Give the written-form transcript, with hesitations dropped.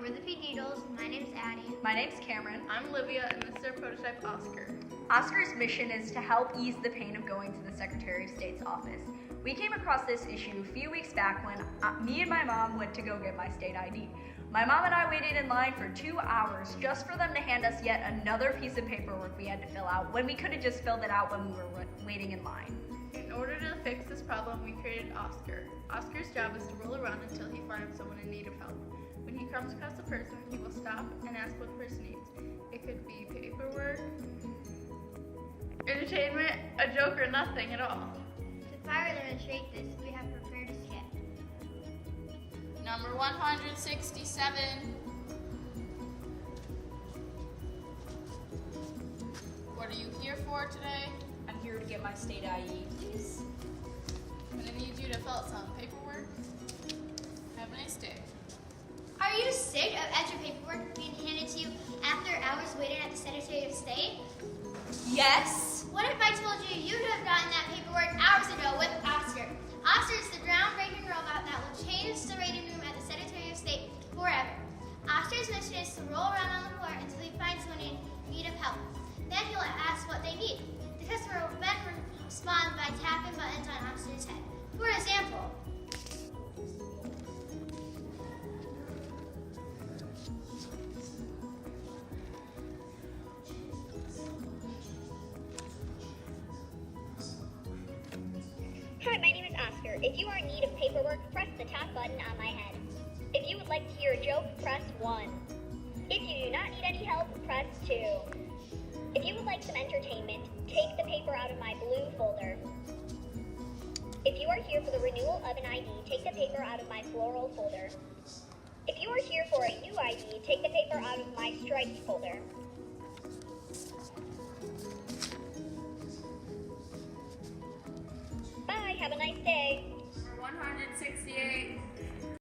we're the P-Needles. My name's Addie. My name's Cameron. I'm Olivia, and this is our prototype, Oscar. Oscar's mission is to help ease the pain of going to the Secretary of State's office. We came across this issue a few weeks back when me and my mom went to go get my state ID. My mom and I waited in line for 2 hours just for them to hand us yet another piece of paperwork we had to fill out when we could have just filled it out when we were waiting in line. In order to fix this problem, we created Oscar. Oscar's job is to roll around until he finds someone in need of help. When he comes across a person, he will stop and ask what the person needs. It could be paperwork, entertainment, a joke, or nothing at all. To further demonstrate this, we have prepared a skit. Number 167. What are you here for today? I'm here to get my state ID, please. I'm gonna need you to fill out some paperwork. Have a nice day. Are you sick of extra paperwork being handed to you after hours waiting at the Secretary of State? Yes. What if I told you you could have gotten that paperwork hours ago with Oscar? Oscar is the groundbreaking robot that will change the waiting room at the Secretary of State forever. Oscar's mission is to roll around on the floor until he finds someone in need of help. Then he'll ask what they need. The customer will then respond by tapping buttons on Oscar's head. For example, Hi, my name is Oscar. If you are in need of paperwork, press the top button on my head. If you would like to hear a joke, press 1. If you do not need any help, press 2. If you would like some entertainment, take the paper out of my blue folder. If you are here for the renewal of an ID, take the paper out of my floral folder. If you are here for a new ID, take the paper out of my striped folder. Bye, have a nice day. Number 168.